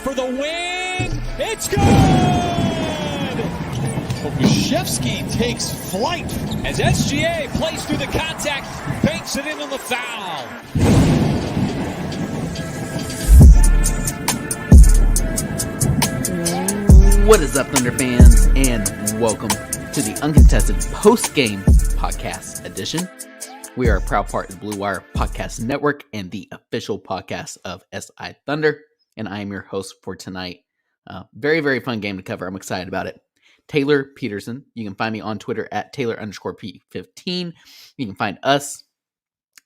for the win. It's good! Pokuševski takes flight as SGA plays through the contact, banks it in on the foul. What is up, Thunder fans, and welcome to the Uncontested Post-Game Podcast Edition. We are a proud part of the Blue Wire Podcast Network and the official podcast of SI Thunder, and I am your host for tonight. Very, very fun game to cover. I'm excited about it. Taylor Peterson. You can find me on Twitter at Taylor_P15. You can find us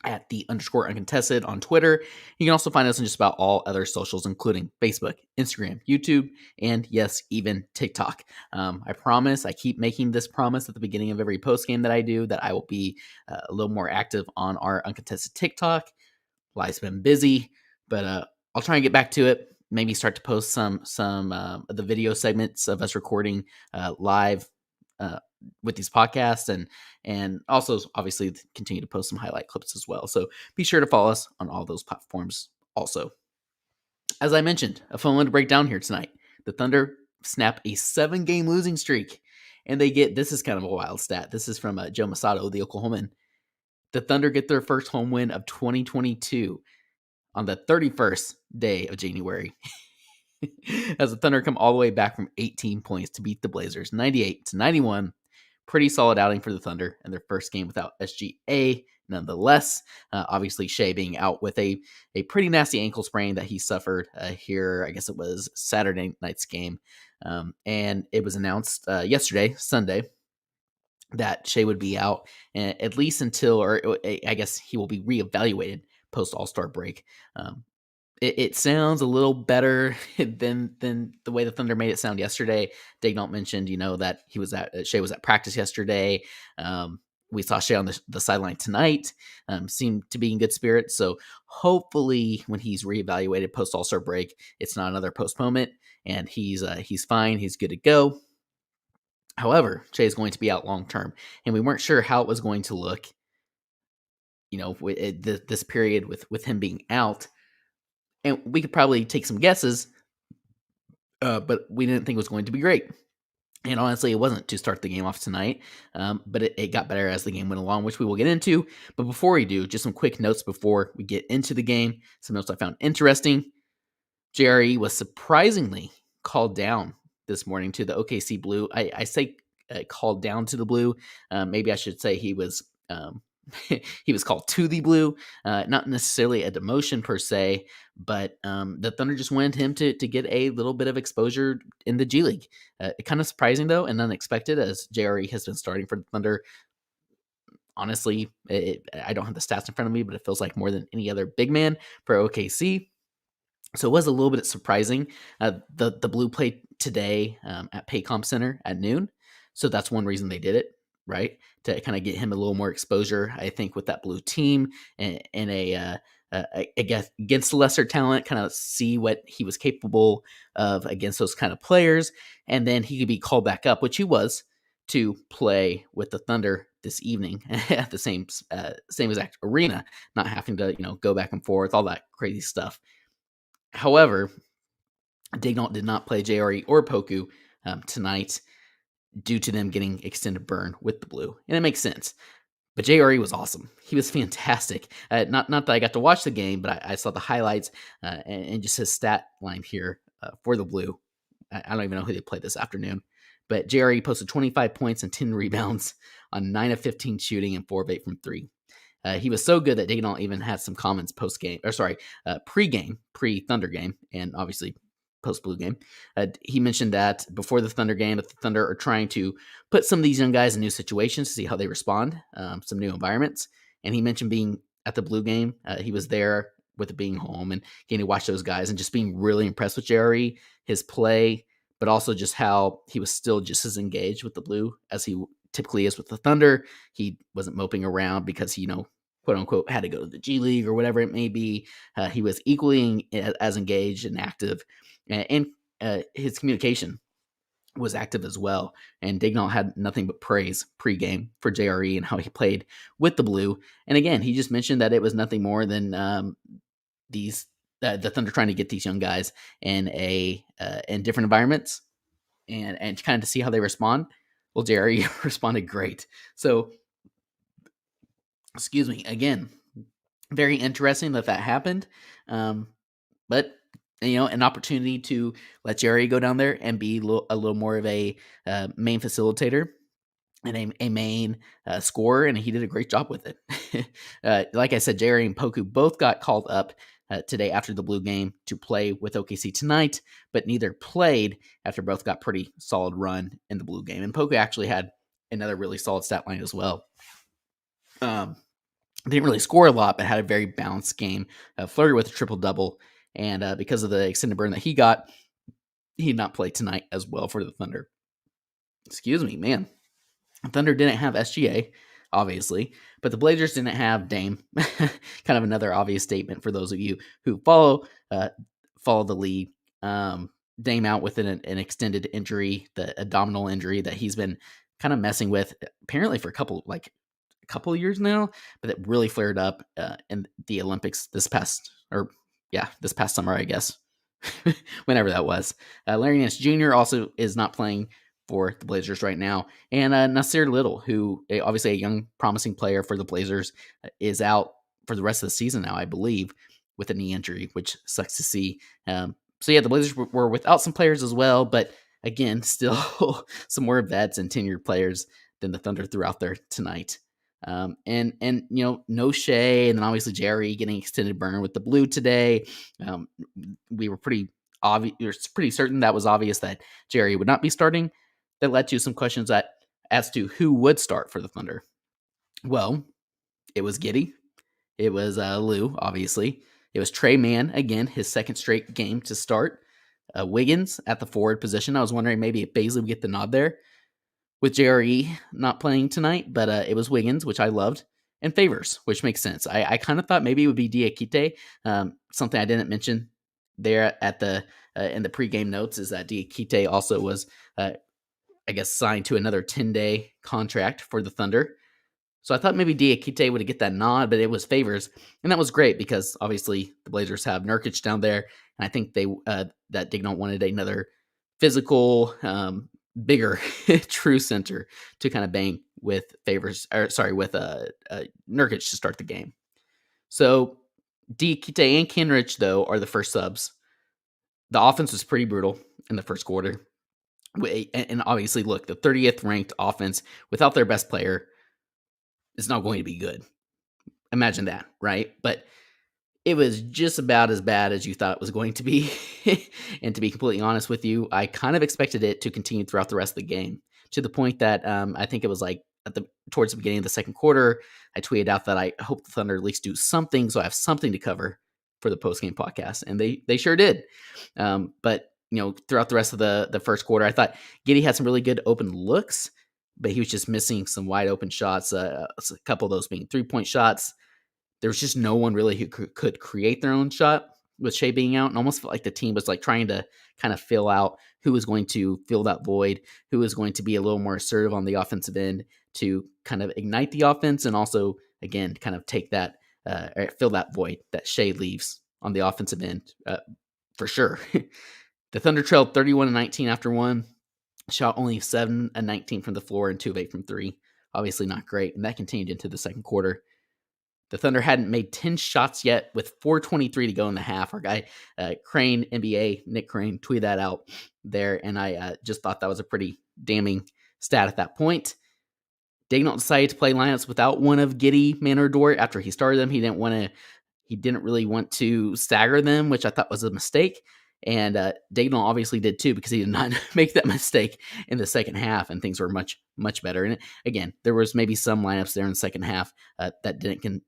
at the _uncontested on Twitter. You can also find us on just about all other socials, including Facebook, Instagram, YouTube, and yes, even TikTok. I promise, I keep making this promise at the beginning of every post game that I do, that I will be a little more active on our uncontested TikTok. Life's been busy, but I'll try and get back to it. Maybe start to post some of the video segments of us recording live with these podcasts, and also obviously continue to post some highlight clips as well. So be sure to follow us on all those platforms also. As I mentioned, a fun one to break down here tonight. The Thunder snap a 7-game losing streak, and they get, this is kind of a wild stat. This is from Joe Masato, the Oklahoman. The Thunder get their first home win of 2022 on the 31st day of January. As the Thunder come all the way back from 18 points to beat the Blazers 98-91. Pretty solid outing for the Thunder in their first game without SGA, nonetheless. Obviously, Shea being out with a pretty nasty ankle sprain that he suffered here. I guess it was Saturday night's game. And it was announced yesterday, Sunday, that Shea would be out at least until, or I guess he will be reevaluated post All-Star break. It sounds a little better than the way the Thunder made it sound yesterday. Daignault mentioned, that Shea was at practice yesterday. We saw Shea on the sideline tonight. Seemed to be in good spirits. So hopefully, when he's reevaluated post All-Star break, it's not another postponement, and he's fine. He's good to go. However, Shea is going to be out long term, and we weren't sure how it was going to look. This period with him being out. And we could probably take some guesses, but we didn't think it was going to be great. And honestly, it wasn't to start the game off tonight, but it got better as the game went along, which we will get into. But before we do, just some quick notes before we get into the game. Some notes I found interesting. JRE was surprisingly called down this morning to the OKC Blue. I say called down to the Blue. Maybe I should say he was... he was called to the Blue, not necessarily a demotion per se, but the Thunder just wanted him to get a little bit of exposure in the G League. Kind of surprising, though, and unexpected, as JRE has been starting for the Thunder. Honestly, I don't have the stats in front of me, but it feels like more than any other big man for OKC. So it was a little bit surprising. The Blue played today at Paycom Center at noon, so that's one reason they did it. Right, to kind of get him a little more exposure, I think, with that Blue team and I guess against lesser talent, kind of see what he was capable of against those kind of players, and then he could be called back up, which he was, to play with the Thunder this evening at the same exact arena, not having to go back and forth, all that crazy stuff. However, Daignault did not play JRE or Poku tonight, due to them getting extended burn with the Blue. And it makes sense. But JRE was awesome. He was fantastic. Not that I got to watch the game, but I saw the highlights and just his stat line here for the Blue. I don't even know who they played this afternoon. But JRE posted 25 points and 10 rebounds on 9 of 15 shooting and 4 of 8 from 3. He was so good that Daignault even had some comments pre-Thunder game, and obviously post-Blue game. He mentioned that before the Thunder game, that the Thunder are trying to put some of these young guys in new situations to see how they respond, some new environments. And he mentioned being at the Blue game. He was there with it being home and getting to watch those guys and just being really impressed with JRE, his play, but also just how he was still just as engaged with the Blue as he typically is with the Thunder. He wasn't moping around because he, quote unquote, had to go to the G League or whatever it may be. He was equally as engaged and active. And his communication was active as well. And Daignault had nothing but praise pre-game for JRE and how he played with the Blue. And again, he just mentioned that it was nothing more than these the Thunder trying to get these young guys in in different environments and kind of to see how they respond. Well, Jerry responded great. So, excuse me, again, very interesting that happened. But an opportunity to let Jerry go down there and be a little more of a main facilitator and a main scorer, and he did a great job with it. Like I said, Jerry and Poku both got called up today after the Blue game to play with OKC tonight, but neither played after both got pretty solid run in the Blue game. And Poku actually had another really solid stat line as well. Didn't really score a lot, but had a very balanced game, flirted with a triple-double, and because of the extended burn that he got, he did not play tonight as well for the Thunder. Excuse me, man. Thunder didn't have SGA, obviously, but the Blazers didn't have Dame. Kind of another obvious statement for those of you who follow the league. Dame out with an extended injury, the abdominal injury that he's been kind of messing with apparently for a couple of years now, but that really flared up in the Olympics this past summer, I guess, whenever that was. Larry Nance Jr. also is not playing for the Blazers right now. And Nasir Little, who obviously a young, promising player for the Blazers, is out for the rest of the season now, I believe, with a knee injury, which sucks to see. The Blazers were without some players as well, but again, still some more vets and tenured players than the Thunder threw out there tonight. No Shea, and then obviously Jerry getting extended burn with the Blue today. We were pretty certain that was obvious that Jerry would not be starting. That led to some questions as to who would start for the Thunder. Well, it was Giddey. It was Lou, obviously. It was Trey Mann, again, his second straight game to start. Wiggins at the forward position. I was wondering maybe if Paisley would get the nod there with JRE not playing tonight, but it was Wiggins, which I loved, and Favors, which makes sense. I kind of thought maybe it would be Diakite. Something I didn't mention there at the in the pregame notes is that Diakite also was signed to another 10-day contract for the Thunder. So I thought maybe Diakite would get that nod, but it was Favors. And that was great because obviously the Blazers have Nurkic down there. And I think that Dignon wanted another physical, bigger true center to kind of bang with Nurkic to start the game. So Diakite and Kenrich, though, are the first subs. The offense was pretty brutal in the first quarter. And obviously, look, the 30th ranked offense without their best player is not going to be good. Imagine that, right? But it was just about as bad as you thought it was going to be. And to be completely honest with you, I kind of expected it to continue throughout the rest of the game, to the point that I think it was like towards the beginning of the second quarter, I tweeted out that I hope the Thunder at least do something so I have something to cover for the post-game podcast. And they sure did. But throughout the rest of the first quarter, I thought Giddey had some really good open looks, but he was just missing some wide open shots, a couple of those being 3-point shots. There was just no one really who could create their own shot with Shea being out, and almost felt like the team was like trying to kind of fill out who was going to fill that void, who was going to be a little more assertive on the offensive end to kind of ignite the offense, and also, again, kind of take that, fill that void that Shea leaves on the offensive end for sure. The Thunder trailed 31-19 after one, shot only 7-19 from the floor and 2 of 8 from 3. Obviously not great, and that continued into the second quarter. The Thunder hadn't made 10 shots yet with 4:23 to go in the half. Our guy, Crane, NBA, Nick Crane, tweeted that out there, and I just thought that was a pretty damning stat at that point. Dignon decided to play lineups without one of Giddey, Mann, or Dort after he started them. He didn't really want to stagger them, which I thought was a mistake. And Dignon obviously did too, because he did not make that mistake in the second half, and things were much, much better. And again, there was maybe some lineups there in the second half that didn't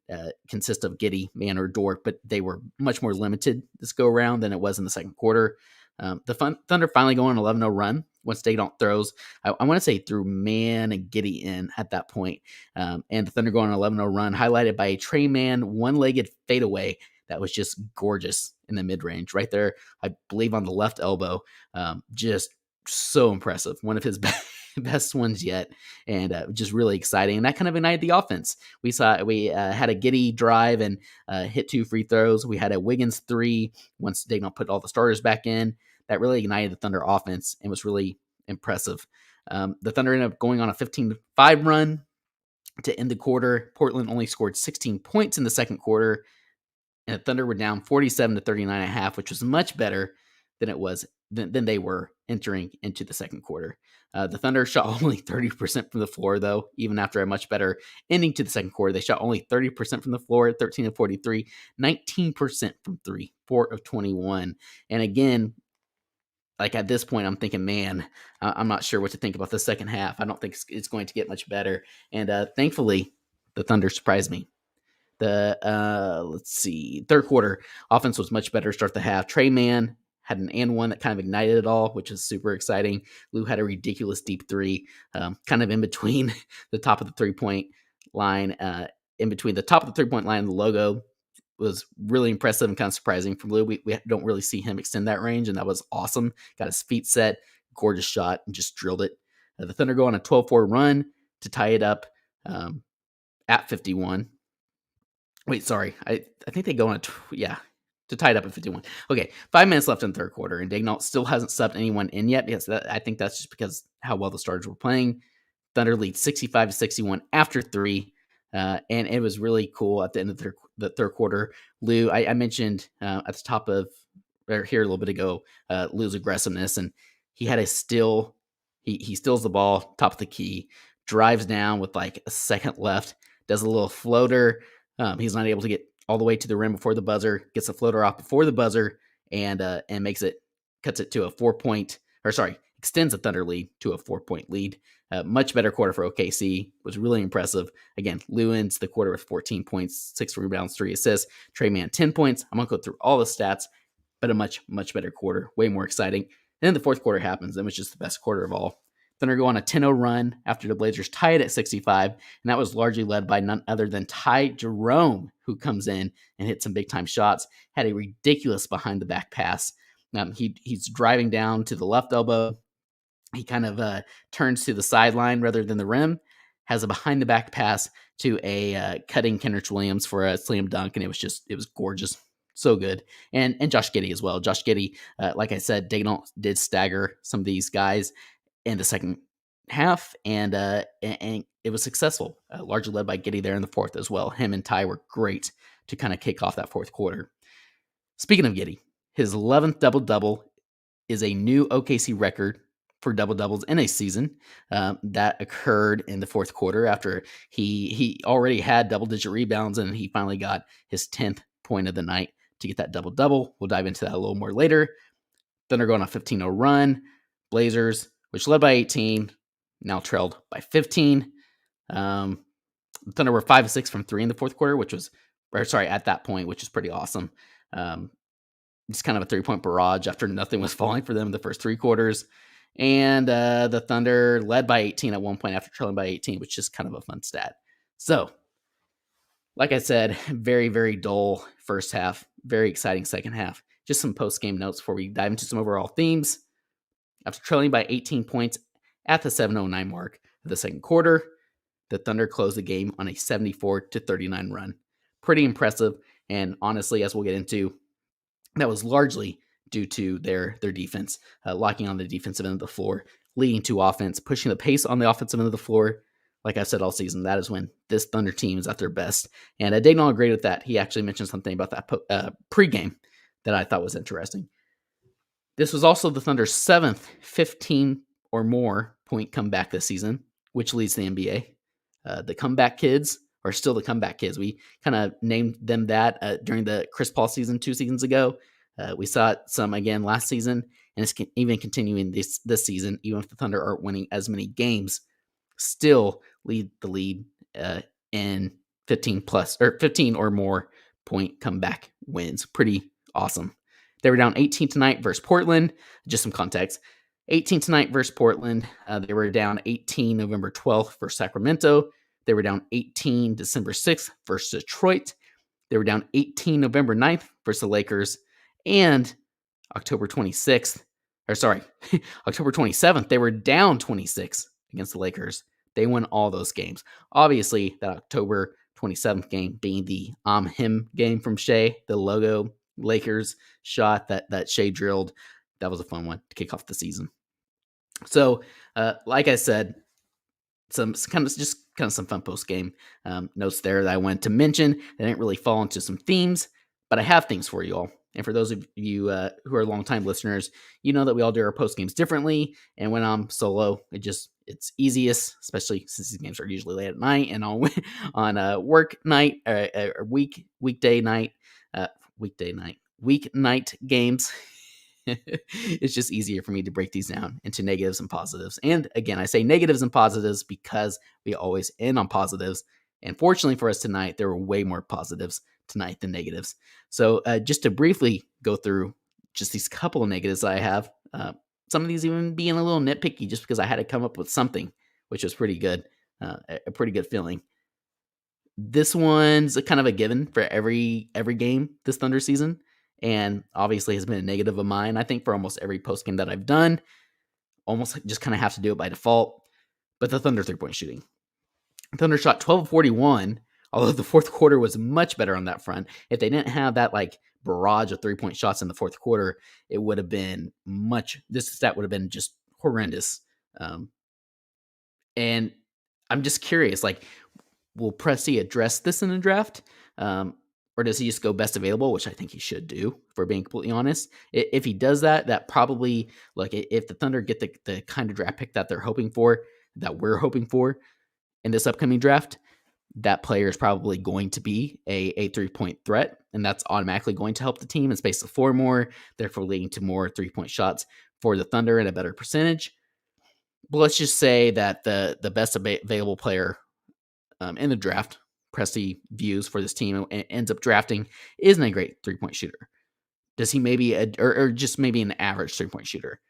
consist of Giddey, Mann, or Dort, but they were much more limited this go around than it was in the second quarter. The Thunder finally go on an 11-0 run once Dignon throws. I want to say threw Mann and Giddey in at that point. And the Thunder go on an 11-0 run, highlighted by a Trey Mann one-legged fadeaway that was just gorgeous in the mid-range right there, I believe on the left elbow. Just so impressive. One of his best ones yet, and just really exciting. And that kind of ignited the offense. We had a Giddey drive and hit 2 free throws. We had a Wiggins 3 once Dayton put all the starters back in. That really ignited the Thunder offense and was really impressive. The Thunder ended up going on a 15-5 run to end the quarter. Portland only scored 16 points in the second quarter, and the Thunder were down 47-39 at half, which was much better than they were entering into the second quarter. The Thunder shot only 30% from the floor, though, even after a much better ending to the second quarter. They shot only 30% from the floor, 13 of 43, 19% from 3, 4 of 21. And again, like at this point, I'm thinking, man, I'm not sure what to think about the second half. I don't think it's going to get much better. And thankfully, the Thunder surprised me. Let's see, third quarter offense was much better to start the half. Trey Mann had an and one that kind of ignited it all, which is super exciting. Lou had a ridiculous deep 3, kind of in between the top of the 3-point line, in between the top of the 3-point line and the logo. Was really impressive and kind of surprising from Lou. We don't really see him extend that range, and that was awesome. Got his feet set, gorgeous shot, and just drilled it. The Thunder go on a 12-4 run to tie it up at 51. Wait, sorry. I think they go on to tie it up at 51. Okay, 5 minutes left in the third quarter, and Daigneault still hasn't subbed anyone in yet. Because I think that's just because how well the starters were playing. Thunder leads 65-61 after 3. And it was really cool at the end of the third quarter. Lou, I mentioned at the top of here a little bit ago, Lou's aggressiveness, and he had a steal. He steals the ball, top of the key, drives down with like a second left, does a little floater. He's not able to get all the way to the rim before the buzzer, gets a floater off before the buzzer, and cuts it to a 4-point, extends the Thunder lead to a 4-point lead. Much better quarter for OKC. Was really impressive. Again, Lou ends the quarter with 14 points, 6 rebounds, 3 assists. Trey Mann, 10 points. I'm going to go through all the stats, but a much, much better quarter. Way more exciting. And then the fourth quarter happens. It was just the best quarter of all. Thunder go on a 10-0 run after the Blazers tie it at 65, and that was largely led by none other than Ty Jerome, who comes in and hit some big-time shots. Had a ridiculous behind-the-back pass. He's driving down to the left elbow. He kind of turns to the sideline rather than the rim, has a behind-the-back pass to a cutting Kenrich Williams for a slam dunk, and it was gorgeous. So good. And Josh Giddey as well. Josh Giddey, like I said, Daigneault did stagger some of these guys in the second half, and it was successful, largely led by Giddey there in the fourth as well. Him and Ty were great to kind of kick off that fourth quarter. Speaking of Giddey, his 11th double-double is a new OKC record for double-doubles in a season. That occurred in the fourth quarter after he already had double-digit rebounds, and he finally got his 10th point of the night to get that double-double. We'll dive into that a little more later. Thunder go on a 15-0 run. Blazers, which led by 18, now trailed by 15. The Thunder were 5 of 6 from 3 in the fourth quarter, at that point, which is pretty awesome. Just kind of a 3-point barrage after nothing was falling for them in the first 3 quarters. And the Thunder led by 18 at one point after trailing by 18, which is kind of a fun stat. So, like I said, very, very dull first half, very exciting second half. Just some post-game notes before we dive into some overall themes. After trailing by 18 points at the 7:09 mark of the second quarter, the Thunder closed the game on a 74-39 run. Pretty impressive, and honestly, as we'll get into, that was largely due to their defense, locking on the defensive end of the floor, leading to offense, pushing the pace on the offensive end of the floor. Like I've said all season, that is when this Thunder team is at their best. And Daigneault agreed with that. He actually mentioned something about that pregame that I thought was interesting. This was also the Thunder's 7th 15 or more point comeback this season, which leads the NBA. The comeback kids are still the comeback kids. We kind of named them that during the Chris Paul season 2 seasons ago. We saw it some again last season, and it's even continuing this season, even if the Thunder aren't winning as many games, still lead the lead in 15 or more point comeback wins. Pretty awesome. They were down 18 tonight versus Portland. Just some context. 18 tonight versus Portland. They were down 18 November 12th versus Sacramento. They were down 18 December 6th versus Detroit. They were down 18 November 9th versus the Lakers. And October 27th, they were down 26 against the Lakers. They won all those games. Obviously, that October 27th game being the him game from Shea, the logo Lakers shot that Shea drilled. That was a fun one to kick off the season. So, like I said, some kind of some fun post game notes there that I wanted to mention. They didn't really fall into some themes, but I have things for you all. And for those of you who are longtime listeners, you know that we all do our post games differently. And when I'm solo, it's easiest, especially since these games are usually late at night and on a work night, or weeknight games. It's just easier for me to break these down into negatives and positives. And again, I say negatives and positives because we always end on positives. And fortunately for us tonight, there were way more positives tonight than negatives. So just to briefly go through just these couple of negatives I have, some of these even being a little nitpicky just because I had to come up with something, which was pretty good, a pretty good feeling. This one's a kind of a given for every game this Thunder season, and obviously has been a negative of mine. I think for almost every post game that I've done, almost just kind of have to do it by default. But the Thunder 3-point shooting, Thunder shot 12 of 41, although the fourth quarter was much better on that front. If they didn't have that like barrage of 3-point shots in the fourth quarter, it would have been this stat would have been just horrendous. And I'm just curious, like, will Presti address this in the draft? Or does he just go best available, which I think he should do, if we're being completely honest? If he does that, that probably, like, if the Thunder get the kind of draft pick that they're hoping for, that we're hoping for in this upcoming draft, that player is probably going to be a 3-point threat, and that's automatically going to help the team and space the floor more, therefore leading to more 3-point shots for the Thunder and a better percentage. But let's just say that the best available player in the draft, Presti views for this team and ends up drafting, isn't a great 3-point shooter. Does he maybe, or just maybe an average 3-point shooter?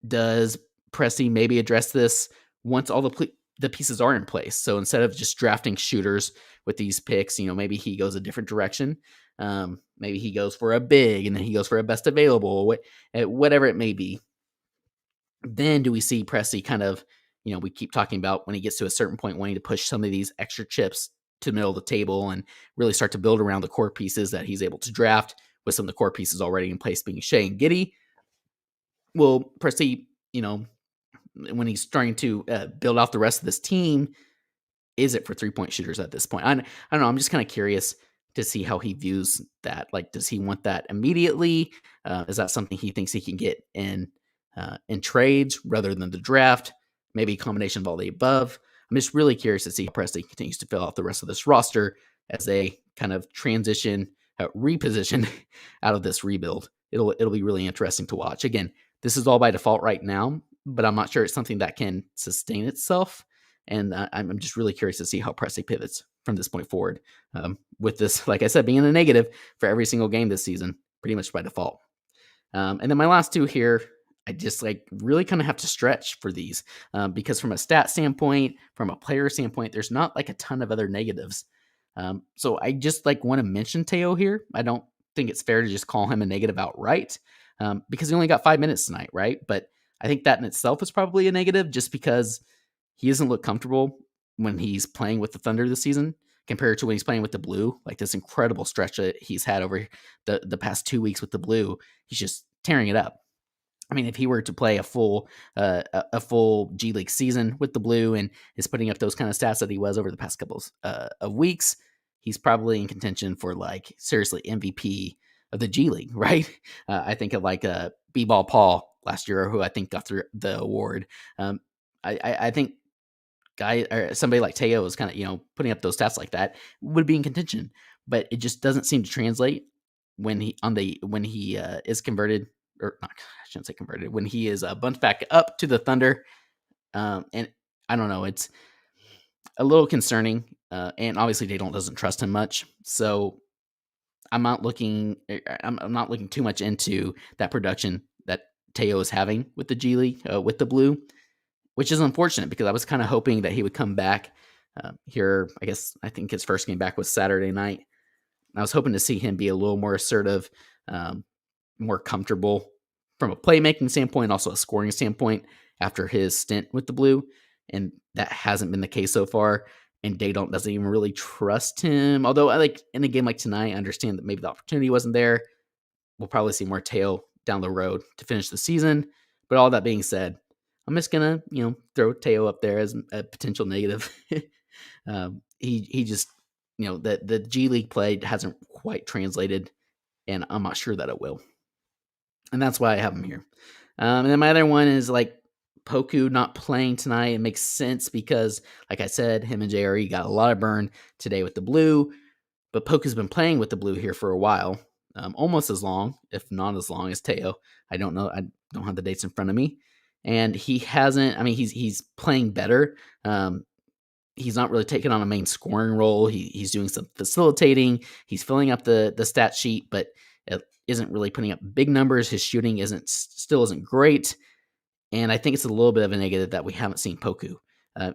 Does Presti maybe address this once all the pieces are in place? So instead of just drafting shooters with these picks, maybe he goes a different direction. Maybe he goes for a big and then he goes for a best available, whatever it may be. Then do we see Presti kind of, we keep talking about when he gets to a certain point wanting to push some of these extra chips to the middle of the table and really start to build around the core pieces that he's able to draft, with some of the core pieces already in place being Shea and Giddey. Well, Presti, when he's starting to build out the rest of this team, is it for 3-point shooters at this point? I don't know. I'm just kind of curious to see how he views that. Like, does he want that immediately? Is that something he thinks he can get in trades rather than the draft? Maybe a combination of all the above. I'm just really curious to see how Presti continues to fill out the rest of this roster as they kind of reposition out of this rebuild. It'll be really interesting to watch. Again, this is all by default right now, but I'm not sure it's something that can sustain itself. And I'm just really curious to see how Presti pivots from this point forward. With this, like I said, being a negative for every single game this season, pretty much by default. And then my last two here, I just really kind of have to stretch for these because from a stat standpoint, from a player standpoint, there's not like a ton of other negatives. So I just want to mention Teo here. I don't think it's fair to just call him a negative outright because he only got 5 minutes tonight, right? But I think that in itself is probably a negative just because he doesn't look comfortable when he's playing with the Thunder this season compared to when he's playing with the Blue. Like this incredible stretch that he's had over the past 2 weeks with the Blue, he's just tearing it up. I mean, if he were to play a full G League season with the Blue and is putting up those kind of stats that he was over the past couple of weeks, he's probably in contention for seriously MVP of the G League, right? I think of B-Ball Paul last year, who I think got through the award. I think somebody like Teo is kind of putting up those stats like that would be in contention, but it just doesn't seem to translate when he is converted. Or not, I shouldn't say converted, when he is bumped back up to the Thunder. And I don't know, it's a little concerning. And obviously Dayton doesn't trust him much. So I'm not looking too much into that production that Teo is having with the G League, with the Blue, which is unfortunate because I was kind of hoping that he would come back here. I think his first game back was Saturday night. I was hoping to see him be a little more assertive, more comfortable from a playmaking standpoint, also a scoring standpoint. after his stint with the Blue, and that hasn't been the case so far. And Daydonk doesn't even really trust him. Although, in a game like tonight, I understand that maybe the opportunity wasn't there. We'll probably see more Teo down the road to finish the season. But all that being said, I'm just gonna throw Teo up there as a potential negative. He just the G League play hasn't quite translated, and I'm not sure that it will. And that's why I have him here. And then my other one is like Poku not playing tonight. It makes sense because, like I said, him and JRE got a lot of burn today with the Blue, but Poku's been playing with the Blue here for a while, almost as long, if not as long as Teo. I don't know. I don't have the dates in front of me. And he hasn't, he's playing better. He's not really taking on a main scoring role. He's doing some facilitating. He's filling up the stat sheet, but it isn't really putting up big numbers. His shooting still isn't great. And I think it's a little bit of a negative that we haven't seen Poku.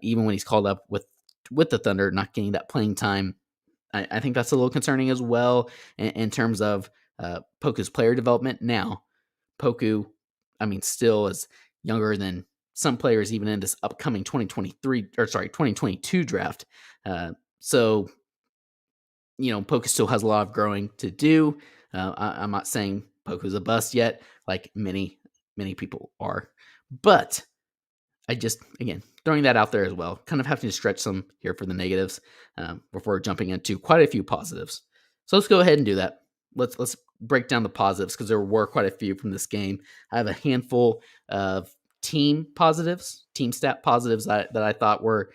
Even when he's called up with the Thunder, not getting that playing time. I think that's a little concerning as well in terms of Poku's player development. Now, Poku, still is younger than some players even in this upcoming 2022 draft. So, Poku still has a lot of growing to do. I'm not saying Poku's a bust yet, like many people are. But I just, again, throwing that out there as well, kind of having to stretch some here for the negatives before jumping into quite a few positives. So let's go ahead and do that. Let's break down the positives because there were quite a few from this game. I have a handful of team stat positives that I thought were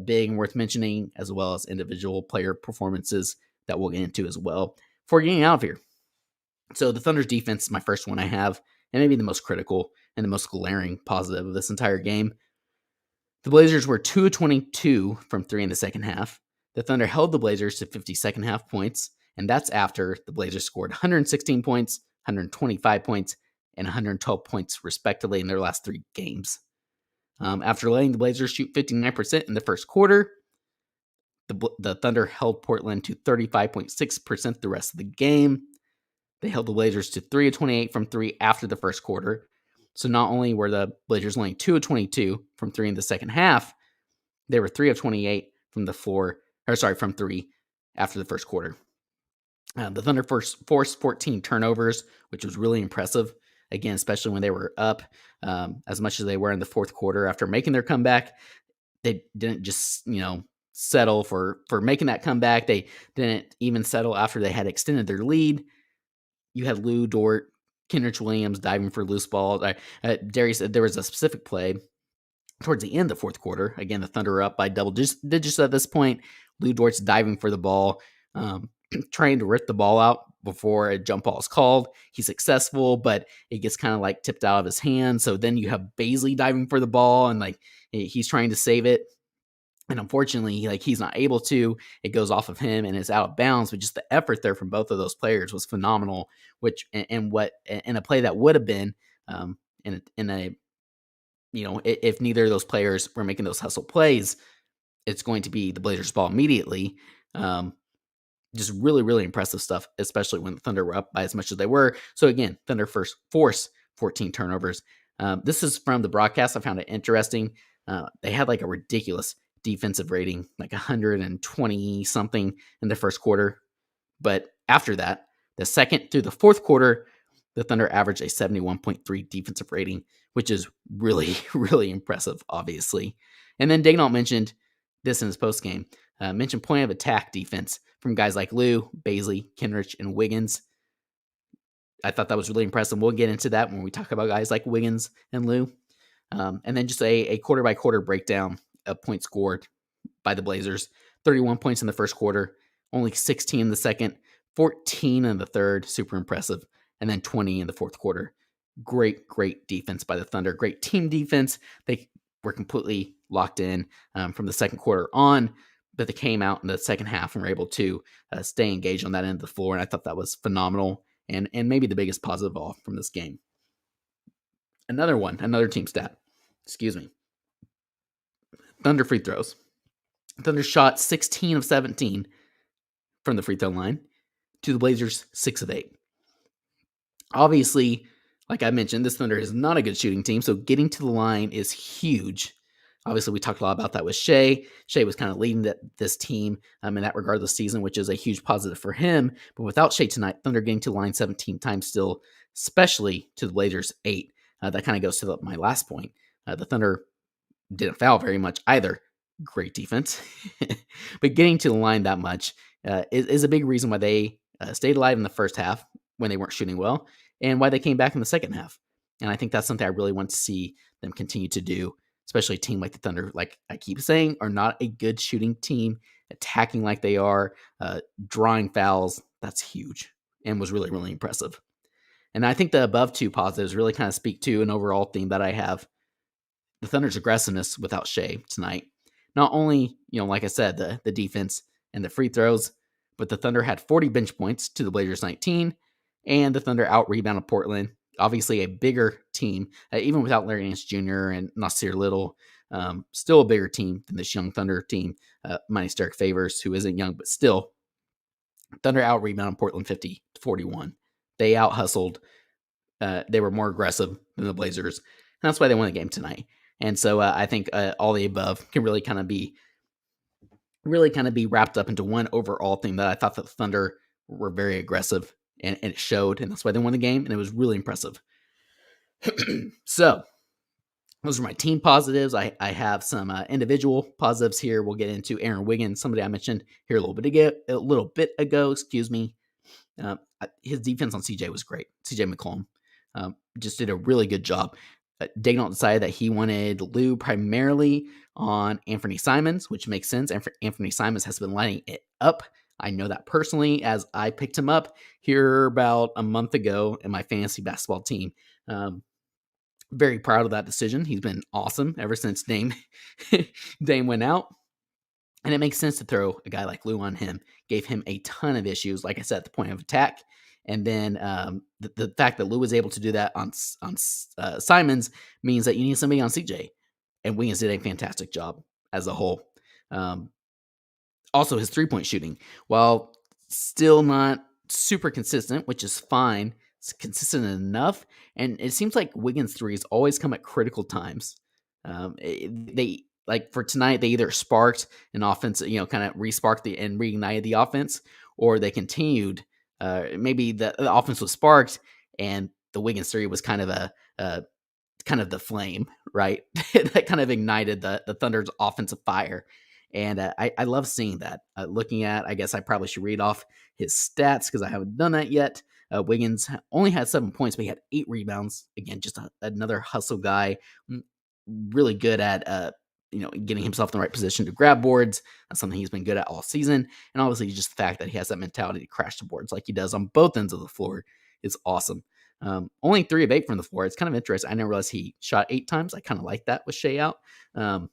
big and worth mentioning, as well as individual player performances that we'll get into as well before getting out of here. So the Thunder's defense is my first one I have, and maybe the most critical and the most glaring positive of this entire game. The Blazers were 2 of 22 from 3 in the second half. The Thunder held the Blazers to 50 second half points, and that's after the Blazers scored 116 points, 125 points, and 112 points respectively in their last 3 games. After letting the Blazers shoot 59% in the first quarter, the Thunder held Portland to 35.6% the rest of the game. They held the Blazers to 3 of 28 from 3 after the first quarter. So not only were the Blazers only 2 of 22 from 3 in the second half, they were 3 of 28 from 3 after the first quarter. The Thunder forced 14 turnovers, which was really impressive. Again, especially when they were up as much as they were in the fourth quarter after making their comeback. They didn't just, settle for making that comeback. They didn't even settle after they had extended their lead. You had Lou Dort, Kenrich Williams diving for loose balls. Darius said there was a specific play towards the end of the fourth quarter. Again, the Thunder are up by double digits at this point. Lou Dort's diving for the ball, trying to rip the ball out before a jump ball is called. He's successful, but it gets kind of like tipped out of his hand. So then you have Paisley diving for the ball, and like he's trying to save it. And unfortunately, he's not able to. It goes off of him and is out of bounds. But just the effort there from both of those players was phenomenal. Which in a play that would have been if neither of those players were making those hustle plays, it's going to be the Blazers' ball immediately. Just really, really impressive stuff, especially when the Thunder were up by as much as they were. So again, Thunder first force 14 turnovers. This is from the broadcast. I found it interesting. They had like a ridiculous defensive rating, like 120 something in the first quarter. But after that, the second through the fourth quarter, the Thunder averaged a 71.3 defensive rating, which is really, really impressive, obviously. And then Daygnault mentioned this in his postgame, mentioned point of attack defense from guys like Lou, Paisley, Kenrich, and Wiggins. I thought that was really impressive. We'll get into that when we talk about guys like Wiggins and Lou. And then just a quarter-by-quarter breakdown of points scored by the Blazers. 31 points in the first quarter, only 16 in the second, 14 in the third, super impressive, and then 20 in the fourth quarter. Great, great defense by the Thunder. Great team defense. They were completely locked in from the second quarter on, but they came out in the second half and were able to stay engaged on that end of the floor, and I thought that was phenomenal and maybe the biggest positive of all from this game. Another team stat. Thunder free throws. Thunder shot 16 of 17 from the free throw line to the Blazers 6 of 8. Obviously, Like I mentioned, this Thunder is not a good shooting team, so getting to the line is huge. Obviously, we talked a lot about that with Shea. Shea was kind of leading this team in that regard this season, which is a huge positive for him. But without Shea tonight, Thunder getting to the line 17 times still, especially to the Blazers 8. That kind of goes to my last point. The Thunder didn't foul very much either. Great defense. But getting to the line that much is a big reason why they stayed alive in the first half when they weren't shooting well, and why they came back in the second half. And I think that's something I really want to see them continue to do, especially a team like the Thunder, like I keep saying, are not a good shooting team. Attacking like they are, drawing fouls, that's huge and was really, really impressive. And I think the above two positives really kind of speak to an overall theme that I have. The Thunder's aggressiveness without Shea tonight. Not only, like I said, the defense and the free throws, but the Thunder had 40 bench points to the Blazers 19, and the Thunder out-rebounded Portland. Obviously a bigger team, even without Larry Nance Jr. and Nasir Little, still a bigger team than this young Thunder team, minus Derek Favors, who isn't young, but still. Thunder out-rebounded Portland 50-41. They out-hustled. They were more aggressive than the Blazers, and that's why they won the game tonight. And so I think all the above can really kind of be wrapped up into one overall thing that I thought that the Thunder were very aggressive, and it showed, and that's why they won the game, and it was really impressive. So those are my team positives. I have some individual positives here. We'll get into Aaron Wiggins, somebody I mentioned here a little bit ago. Excuse me. His defense on CJ was great. CJ McCollum just did a really good job. Daigneault decided that he wanted Lou primarily on Anthony Simons, which makes sense. Anthony Simons has been lining it up. I know that personally, as I picked him up here about a month ago in my fantasy basketball team. Very proud of that decision. He's been awesome ever since Dame went out. And it makes sense to throw a guy like Lou on him. Gave him a ton of issues, like I said, at the point of attack. And then the fact that Lou was able to do that on Simons means that you need somebody on CJ. And Wiggins did a fantastic job as a whole. Also, his three-point shooting, while still not super consistent, which is fine, it's consistent enough. And it seems like Wiggins' threes always come at critical times. They like for tonight, they either sparked an offense, kind of re-sparked and reignited the offense, or they continued. Maybe the offense was sparked, and the Wiggins three was kind of the flame, right? That kind of ignited the Thunder's offensive fire. And I love seeing that. Looking at, I guess I probably should read off his stats because I haven't done that yet. Wiggins only had 7 points, but he had 8 rebounds. Again, just another hustle guy. Really good at getting himself in the right position to grab boards. That's something he's been good at all season. And obviously just the fact that he has that mentality to crash the boards like he does on both ends of the floor is awesome. Only 3 of 8 from the floor. It's kind of interesting. I didn't realize he shot 8 times. I kind of like that with Shea out. And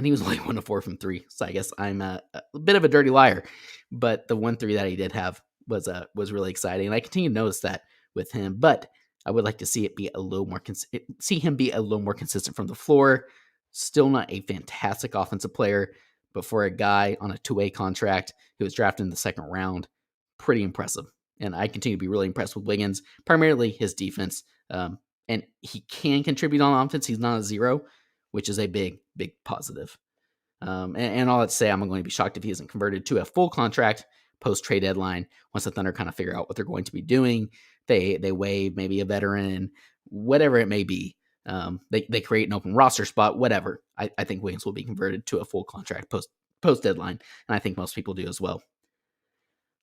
he was only 1 of 4 from 3. So I guess I'm a bit of a dirty liar. But the 1 3 that he did have was really exciting. And I continue to notice that with him. But I would like to see it be a little more consistent from the floor. Still not a fantastic offensive player, but for a guy on a 2-way contract who was drafted in the second round, pretty impressive. And I continue to be really impressed with Wiggins, primarily his defense. And he can contribute on offense. He's not a 0, which is a big, big positive. And all that to say, I'm going to be shocked if he isn't converted to a full contract post-trade deadline once the Thunder kind of figure out what they're going to be doing. They waive maybe a veteran, whatever it may be. They create an open roster spot, whatever. I think Wiggins will be converted to a full contract post deadline, and I think most people do as well.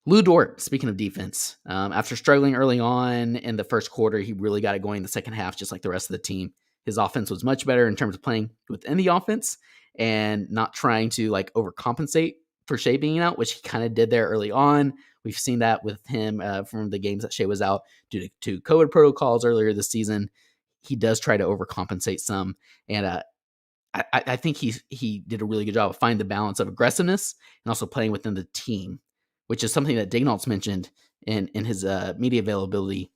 Lou Dort, speaking of defense, after struggling early on in the first quarter, he really got it going in the second half, just like the rest of the team. His offense was much better in terms of playing within the offense and not trying to overcompensate for Shea being out, which he kind of did there early on. We've seen that with him from the games that Shea was out due to COVID protocols earlier this season. He does try to overcompensate some, and I think he did a really good job of finding the balance of aggressiveness and also playing within the team, which is something that Daigneault's mentioned in his media availability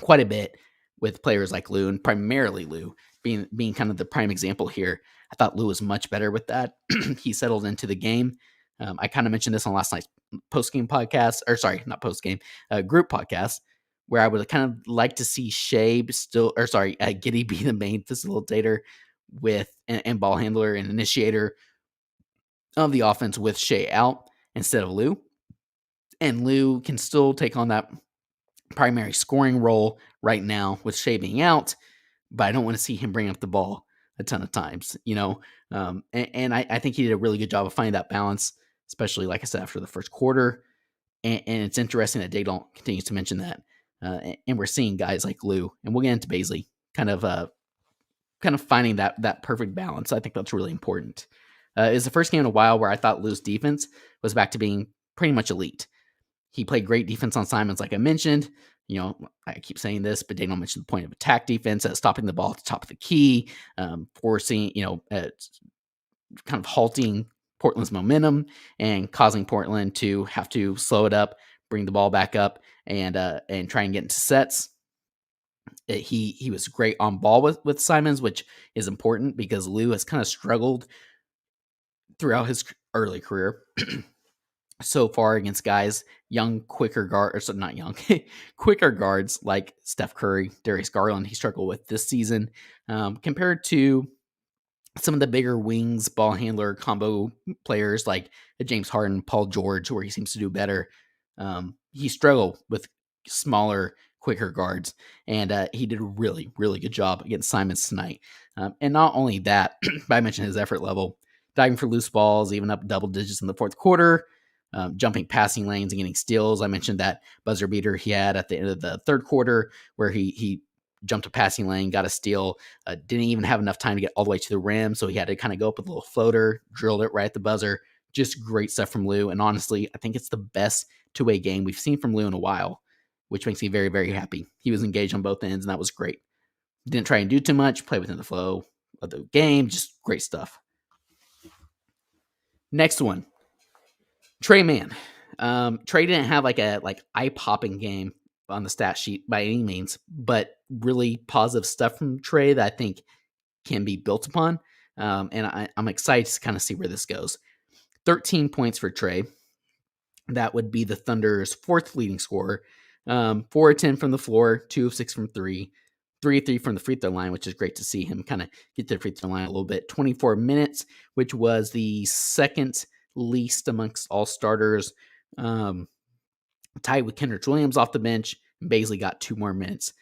quite a bit with players like Lou, and primarily Lou being kind of the prime example here. I thought Lou was much better with that. He settled into the game. I kind of mentioned this on last night's post-game podcast, or sorry, not post-game, group podcast, where I would kind of like to see Giddey be the main facilitator and ball handler and initiator of the offense with Shea out instead of Lou. And Lou can still take on that primary scoring role right now with Shea being out, but I don't want to see him bring up the ball a ton of times, and I think he did a really good job of finding that balance, especially, like I said, after the first quarter. And it's interesting that Daedal continues to mention that. And we're seeing guys like Lou, and we'll get into Paisley, kind of finding that perfect balance. I think that's really important. It's the first game in a while where I thought Lou's defense was back to being pretty much elite. He played great defense on Simons, like I mentioned. I keep saying this, but Daniel mentioned the point of attack defense, stopping the ball at the top of the key, forcing, kind of halting Portland's momentum and causing Portland to have to slow it up, bring the ball back up, and try and get into sets. He was great on ball with Simons, which is important because Lou has kind of struggled throughout his early career so far against guys, quicker guards like Steph Curry, Darius Garland. He struggled with this season compared to some of the bigger wings, ball handler combo players like James Harden, Paul George, where he seems to do better. He struggled with smaller, quicker guards, and he did a really, really good job against Simons tonight. And not only that, but I mentioned his effort level, diving for loose balls, even up double digits in the fourth quarter, jumping passing lanes and getting steals. I mentioned that buzzer beater he had at the end of the third quarter where he jumped a passing lane, got a steal, didn't even have enough time to get all the way to the rim, so he had to kind of go up with a little floater, drilled it right at the buzzer. Just great stuff from Lou, and honestly, I think it's the best two-way game we've seen from Lou in a while, which makes me very, very happy. He was engaged on both ends, and that was great. Didn't try and do too much, play within the flow of the game, just great stuff. Next one, Trey Mann. Trey didn't have like eye-popping game on the stat sheet by any means, but really positive stuff from Trey that I think can be built upon. And I'm excited to kind of see where this goes. 13 points for Trey. That would be the Thunder's fourth leading scorer. 4 of 10 from the floor, 2 of 6 from 3, 3 of 3 from the free throw line, which is great to see him kind of get to the free throw line a little bit. 24 minutes, which was the second least amongst all starters. Tied with Kendrick Williams off the bench, and Paisley got 2 more minutes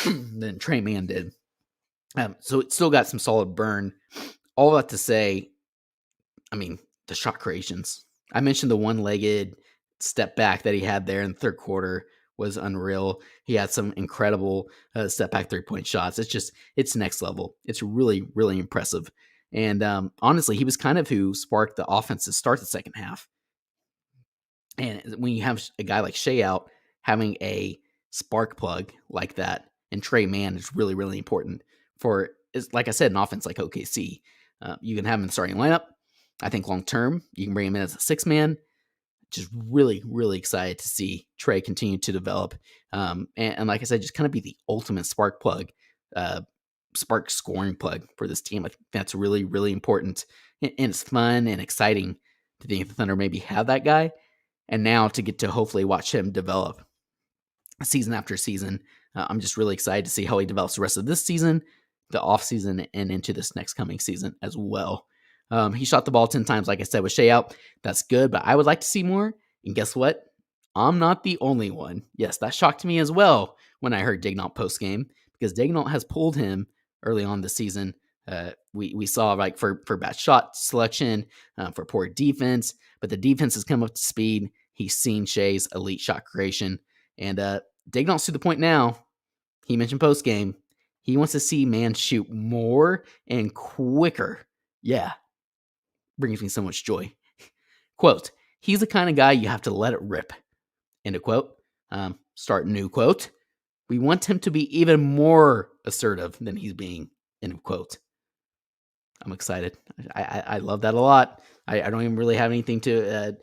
than Trey Mann did. So it still got some solid burn. All that to say, the shot creations. I mentioned the one-legged step back that he had there in the third quarter was unreal. He had some incredible step back 3-point shots. It's next level. It's really, really impressive. And honestly, he was kind of who sparked the offense to start the second half. And when you have a guy like Shea out, having a spark plug like that, and Trey Mann is really, really important for, like I said, an offense like OKC. You can have him in the starting lineup. I think long term, you can bring him in as a 6-man. Just really, really excited to see Trey continue to develop. And like I said, just kind of be the ultimate spark plug, spark scoring plug for this team. I think that's really, really important. And it's fun and exciting to think the Thunder maybe have that guy. And now to get to hopefully watch him develop season after season. I'm just really excited to see how he develops the rest of this season, the off season, and into this next coming season as well. He shot the ball 10 times, like I said, with Shea out. That's good, but I would like to see more. And guess what? I'm not the only one. Yes, that shocked me as well when I heard Daigneault post-game, because Daigneault has pulled him early on this season. We saw like for bad shot selection, for poor defense, but the defense has come up to speed. He's seen Shea's elite shot creation, and Daigneault's to the point now. He mentioned post-game. He wants to see Mann shoot more and quicker. Yeah. Brings me so much joy. Quote, he's the kind of guy you have to let it rip. End of quote. Start new quote. We want him to be even more assertive than he's being. End of quote. I'm excited. I love that a lot. I don't even really have anything to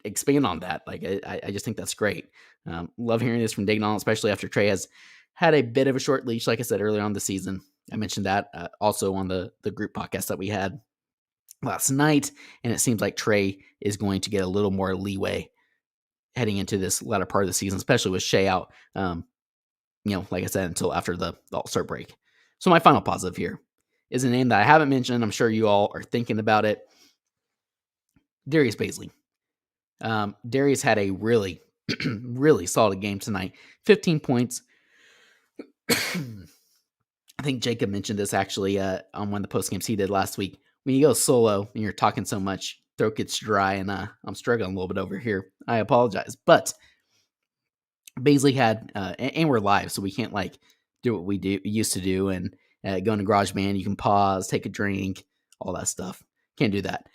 expand on that. Like I just think that's great. Love hearing this from Daigneault, especially after Trey has had a bit of a short leash, like I said earlier on the season. I mentioned that also on the group podcast that we had. last night, and it seems like Trey is going to get a little more leeway heading into this latter part of the season, especially with Shea out, like I said, until after the All-Star break. So my final positive here is a name that I haven't mentioned. I'm sure you all are thinking about it. Darius Paisley. Darius had a really, really solid game tonight. 15 points. I think Jacob mentioned this actually on one of the post games he did last week. When you go solo and you're talking so much, throat gets dry, and I'm struggling a little bit over here. I apologize. But Paisley had, and we're live, so we can't do what we used to do and go into GarageBand. You can pause, take a drink, all that stuff. Can't do that.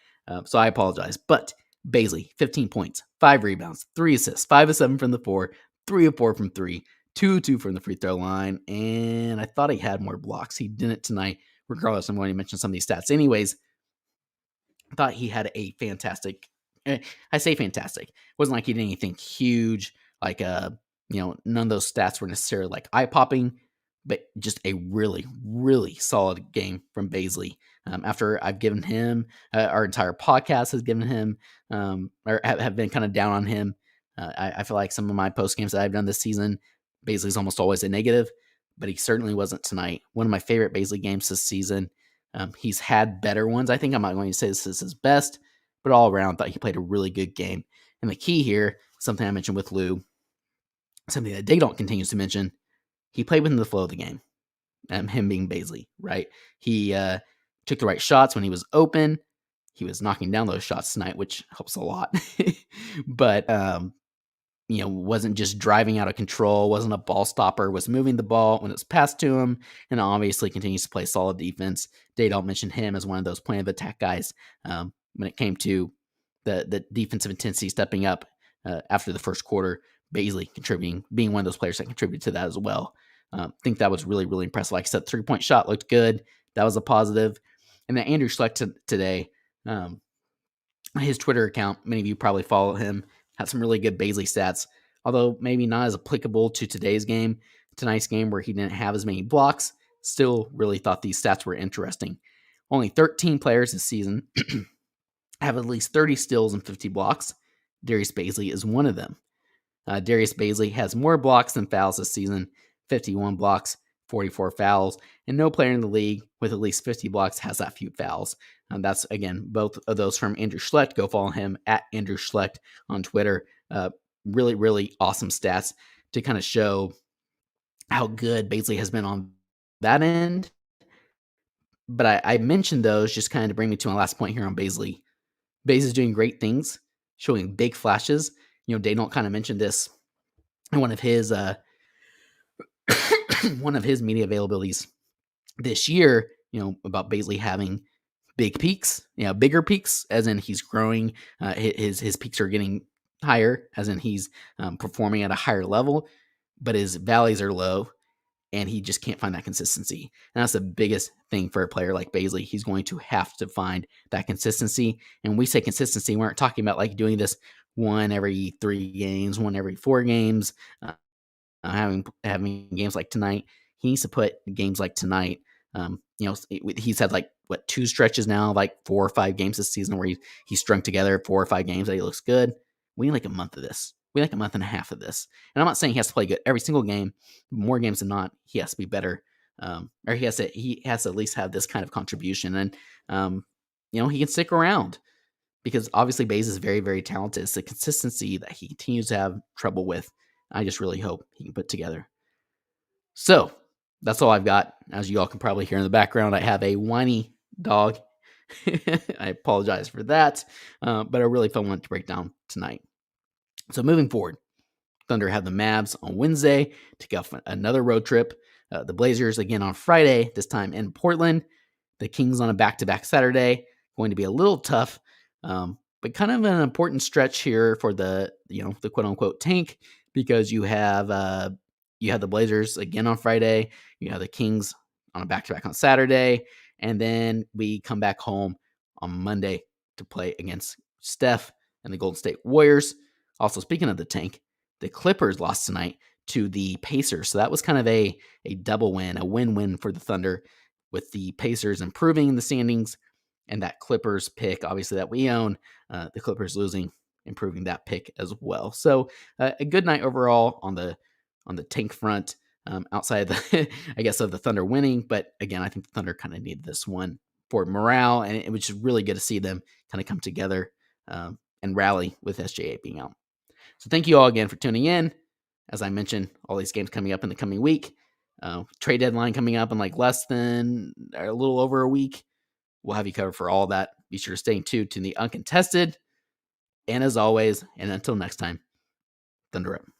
So I apologize. But Paisley, 15 points, 5 rebounds, 3 assists, 5 of 7 from the 4, 3 of 4 from 3, 2 of 2 from the free throw line. And I thought he had more blocks. He didn't tonight. Regardless, I'm going to mention some of these stats. Anyways, I thought he had a fantastic, I say fantastic. It wasn't like he did anything huge, none of those stats were necessarily eye-popping, but just a really, really solid game from Paisley. After I've given him, our entire podcast has given him, or have been kind of down on him. I feel like some of my post games that I've done this season, Paisley's almost always a negative, but he certainly wasn't tonight. One of my favorite Paisley games this season. He's had better ones. I think I'm not going to say this is his best, but all around, thought he played a really good game. And the key here, something I mentioned with Lou, something that Daydonk continues to mention, he played within the flow of the game. Him being Paisley, right? He took the right shots when he was open. He was knocking down those shots tonight, which helps a lot. But, wasn't just driving out of control, wasn't a ball stopper, was moving the ball when it was passed to him, and obviously continues to play solid defense. Daydonk mentioned him as one of those plan of attack guys when it came to the defensive intensity stepping up after the first quarter. Paisley contributing, being one of those players that contributed to that as well. I think that was really, really impressive. Like I said, 3-point shot looked good. That was a positive. And then Andrew Schlecht today, his Twitter account, many of you probably follow him, had some really good Paisley stats, although maybe not as applicable to tonight's game where he didn't have as many blocks. Still really thought these stats were interesting. Only 13 players this season have at least 30 steals and 50 blocks. Darius Paisley is one of them. Darius Paisley has more blocks than fouls this season, 51 blocks, 44 fouls, and no player in the league with at least 50 blocks has that few fouls. That's, again, both of those from Andrew Schlecht. Go follow him at Andrew Schlecht on Twitter. Really, really awesome stats to kind of show how good Paisley has been on that end. But I mentioned those just kind of to bring me to my last point here on Paisley. Paisley's doing great things, showing big flashes. Daydonk kind of mentioned this in one of his media availabilities this year, about Paisley having big peaks, bigger peaks, as in he's growing. His peaks are getting higher, as in he's performing at a higher level, but his valleys are low, and he just can't find that consistency. And that's the biggest thing for a player like Paisley. He's going to have to find that consistency. And when we say consistency, we aren't talking about doing this one every 3 games, one every 4 games, having games like tonight. He needs to put games like tonight. He's had 2 stretches now, 4 or 5 games this season where he's strung together 4 or 5 games that he looks good. We need a month of this. We need a month and a half of this. And I'm not saying he has to play good every single game. More games than not, he has to be better. Or he has to at least have this kind of contribution. And he can stick around. Because obviously Baze is very, very talented. It's the consistency that he continues to have trouble with. I just really hope he can put together. So that's all I've got. As you all can probably hear in the background, I have a whiny dog. I apologize for that. But a really fun one to break down tonight. So moving forward, Thunder have the Mavs on Wednesday to go for another road trip. The Blazers again on Friday, this time in Portland. The Kings on a back-to-back Saturday. Going to be a little tough. But kind of an important stretch here for the quote unquote tank, because you have the Blazers again on Friday, you have the Kings on a back-to-back on Saturday, and then we come back home on Monday to play against Steph and the Golden State Warriors. Also, speaking of the tank, the Clippers lost tonight to the Pacers, so that was kind of a double win, a win-win for the Thunder, with the Pacers improving in the standings and that Clippers pick, obviously, that we own, the Clippers losing, improving that pick as well. So a good night overall on the tank front, outside of the, I guess, of the Thunder winning. But again, I think the Thunder kind of needed this one for morale, and it was just really good to see them kind of come together and rally with SGA being out. So thank you all again for tuning in. As I mentioned, all these games coming up in the coming week. Trade deadline coming up in like less than or a little over a week. We'll have you covered for all that. Be sure to stay tuned to the Uncontested. And as always, and until next time, Thunder up.